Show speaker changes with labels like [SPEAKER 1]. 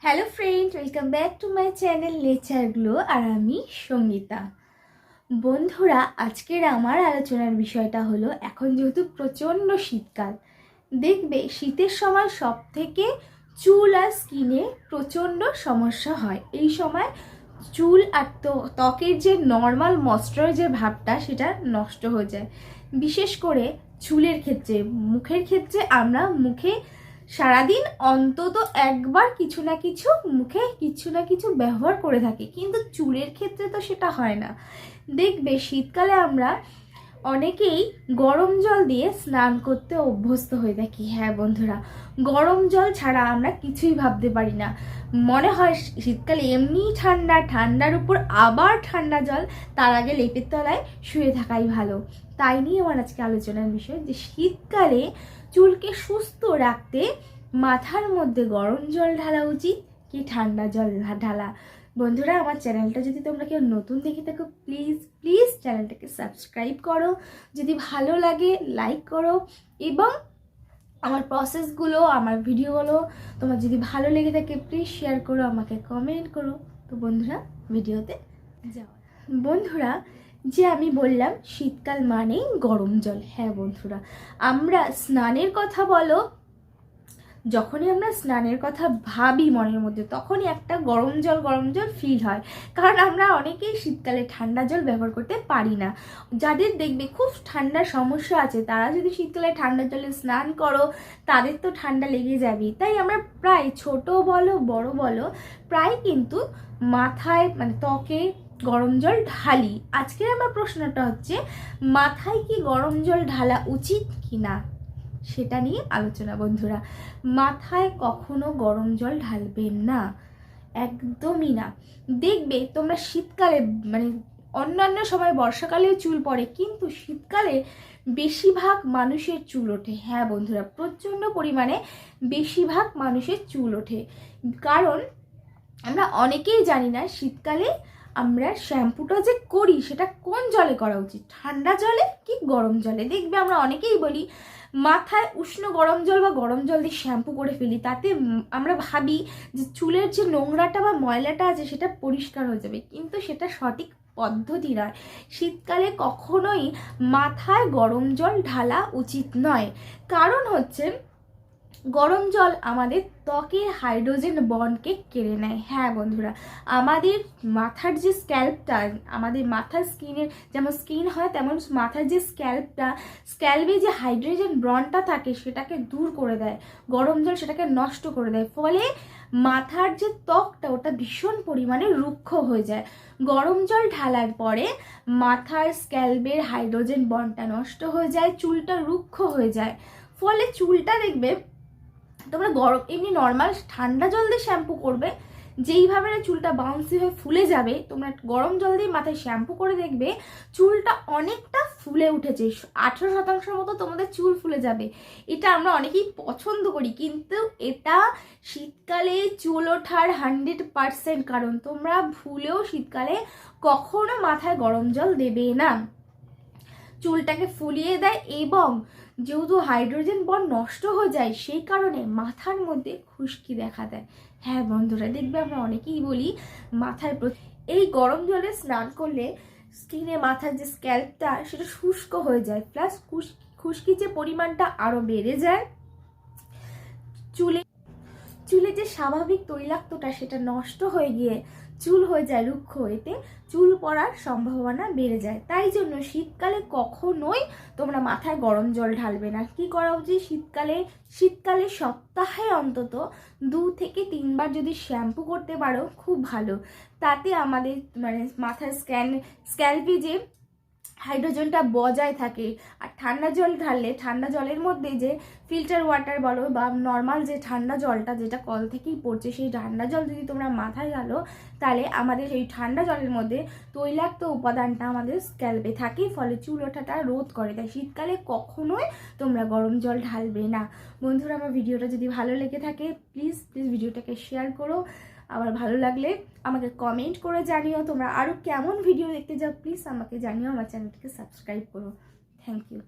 [SPEAKER 1] Hello friend, welcome back to my channel nature glow. আর আমি সঙ্গীতা। বন্ধুরা, আজকের আমার আলোচনার বিষয়টা হলো, এখন যেহেতু প্রচণ্ড শীতকাল, দেখবে শীতের সময় সব থেকে চুল আর স্কিনে প্রচণ্ড সমস্যা হয়। এই সময় চুল আর ত্বকের যে নর্মাল ময়েশ্চারাইজার ভাবটা সেটা নষ্ট হয়ে যায়। বিশেষ করে চুলের ক্ষেত্রে, মুখের ক্ষেত্রে আমরা মুখে সারাদিন অন্তত একবার কিছু না কিছু ব্যবহার করে থাকি, কিন্তু চুলের ক্ষেত্রে তো সেটা হয় না। দেখবে শীতকালে আমরা অনেকেই গরম জল দিয়ে স্নান করতে অভ্যস্ত হয়ে থাকি। হ্যাঁ বন্ধুরা, গরম জল ছাড়া আমরা কিছুই ভাবতে পারি না। মনে হয় শীতকালে এমনি ঠান্ডা, ঠান্ডার উপর আবার ঠান্ডা জল, তার আগে লেপের তলায় শুয়ে থাকাই ভালো। তাই নিয়ে আমার আজকে আলোচনার বিষয় যে শীতকালে চুলকে সুস্থ রাখতে মাথার মধ্যে গরম জল ঢালা উচিত কি ঠান্ডা জল ঢালা। বন্ধুরা, আমার চ্যানেলটা যদি তোমরা কেউ নতুন দেখে থাকো, প্লিজ প্লিজ চ্যানেলটাকে সাবস্ক্রাইব করো, যদি ভালো লাগে লাইক করো, এবং আমার প্রসেসগুলো, আমার ভিডিওগুলো তোমার যদি ভালো লেগে থাকে প্লিজ শেয়ার করো, আমাকে কমেন্ট করো। তো বন্ধুরা, ভিডিওতে যাও। বন্ধুরা, যে আমি বললাম শীতকাল মানেই গরম জল। হ্যাঁ বন্ধুরা, আমরা স্নানের কথা বলো, যখনই আমরা স্নানের কথা ভাবি মনের মধ্যে, তখনই একটা গরম জল ফিল হয়। কারণ আমরা অনেকেই শীতকালে ঠান্ডা জল ব্যবহার করতে পারি না। যাদের দেখবে খুব ঠান্ডার সমস্যা আছে, তারা যদি শীতকালে ঠান্ডা জলে স্নান করো, তাদের তো ঠান্ডা লেগে যাবেই। তাই আমরা প্রায় ছোট বলো বড় বলো, প্রায় কিন্তু মাথায় ত্বকে গরম জল ঢালি। আজকের আমার প্রশ্নটা হচ্ছে, মাথায় কি গরম জল ঢালা উচিত কি না, সেটা নিয়ে আলোচনা। বন্ধুরা, মাথায় কখনো গরম জল ঢালবেন না, একদমই না। দেখবে তোমরা শীতকালে অন্যান্য সময় বর্ষাকালেও চুল পড়ে, কিন্তু শীতকালে বেশিরভাগ মানুষের চুল ওঠে। হ্যাঁ বন্ধুরা, প্রচণ্ড পরিমাণে বেশিরভাগ মানুষের চুল ওঠে। কারণ আমরা অনেকেই জানি না শীতকালে আমরা শ্যাম্পুটা যে করি সেটা কোন জলে করা উচিত, ঠান্ডা জলে কি গরম জলে। দেখবে আমরা অনেকেই বলি মাথায় উষ্ণ গরম জল বা গরম জল দিয়ে শ্যাম্পু করে ফেলি, তাতে আমরা ভাবি যে চুলের যে নোংরাটা বা ময়লাটা আছে সেটা পরিষ্কার হয়ে যাবে, কিন্তু সেটা সঠিক পদ্ধতি নয়। শীতকালে কখনোই মাথায় গরম জল ঢালা উচিত নয়। কারণ হচ্ছে, গরম জল আমাদের ত্বকের হাইড্রোজেন বন্ডকে কেড়ে নেয়। হ্যাঁ বন্ধুরা, আমাদের মাথার যে স্ক্যাল্পটা, আমাদের মাথার স্কিনের যেমন স্কিন হয়, তেমন মাথার যে স্ক্যাল্পে যে হাইড্রোজেন বন্ডটা থাকে সেটাকে দূর করে দেয় গরম জল, সেটাকে নষ্ট করে দেয়। ফলে মাথার যে ত্বকটা ওটা ভীষণ পরিমাণে রুক্ষ হয়ে যায়। গরম জল ঢালার পরে মাথার স্ক্যাল্পের হাইড্রোজেন বন্ডটা নষ্ট হয়ে যায়, চুলটা রুক্ষ হয়ে যায়। ফলে চুলটা দেখবে তোমরা এমনি নর্মাল ঠান্ডা জল দিয়ে শ্যাম্পু করবে, যেইভাবে চুলটা বাউন্সি হয়ে ফুলে যাবে, তোমরা গরম জল দিয়ে মাথায় শ্যাম্পু করে দেখবে চুলটা অনেকটা ফুলে উঠেছে, 18% মতো তোমাদের চুল ফুলে যাবে। এটা আমরা অনেকেই পছন্দ করি, কিন্তু এটা শীতকালে চুল ওঠার 100% কারণ। তোমরা ভুলেও শীতকালে কখনো মাথায় গরম জল দেবে না, চুলটাকে ফুলিয়ে দেয়, এবং যেহেতু হাইড্রোজেন বন্ড নষ্ট হয়ে যায় সেই কারণে মাথার মধ্যে খুশকি দেখা দেয়। হ্যাঁ বন্ধুরা, দেখবে আমরা অনেকেই বলি মাথায় এই গরম জলে স্নান করলে স্কিনে মাথার যে স্ক্যাল্পটা সেটা শুষ্ক হয়ে যায়, প্লাস খুশকি যে পরিমাণটা আরও বেড়ে যায়, চুলে যে স্বাভাবিক তৈলাক্তটা সেটা নষ্ট হয়ে গিয়ে চুল হয়ে যায় রুক্ষ, এতে চুল পড়ার সম্ভাবনা বেড়ে যায়। তাই জন্য শীতকালে কখনোই তোমরা মাথায় গরম জল ঢালবে না। কি করা উচিত, শীতকালে সপ্তাহে অন্তত 2 থেকে 3 বার যদি শ্যাম্পু করতে পারো খুব ভালো। তাতে আমাদের মাথার স্ক্যাল্পে যে হাইড্রোজেনটা বজায় থাকে। আর ঠান্ডা জল ঢাললে ঠান্ডা জলের মধ্যে যে ফিল্টার ওয়াটার বলো বা নর্মাল যে ঠান্ডা জলটা যেটা কল থেকেই পড়ছে, সেই ঠান্ডা জল যদি তোমরা মাথায় ঢালো, তাহলে আমাদের এই ঠান্ডা জলের মধ্যে তৈলাক্ত উপাদানটা আমাদের স্ক্যাল্পে থাকে, ফলে চুল ওঠাটা রোধ করে দেয়। শীতকালে কখনোই তোমরা গরম জল ঢালবে না। বন্ধুরা, আমার ভিডিওটা যদি ভালো লেগে থাকে প্লিজ প্লিজ ভিডিওটাকে শেয়ার করো। আবার ভালো লাগলে আমাকে কমেন্ট করে জানিও তোমরা আরও কেমন ভিডিও দেখতে চাও, প্লিজ আমাকে জানিও। আমার চ্যানেলটাকে সাবস্ক্রাইব করো। Thank you.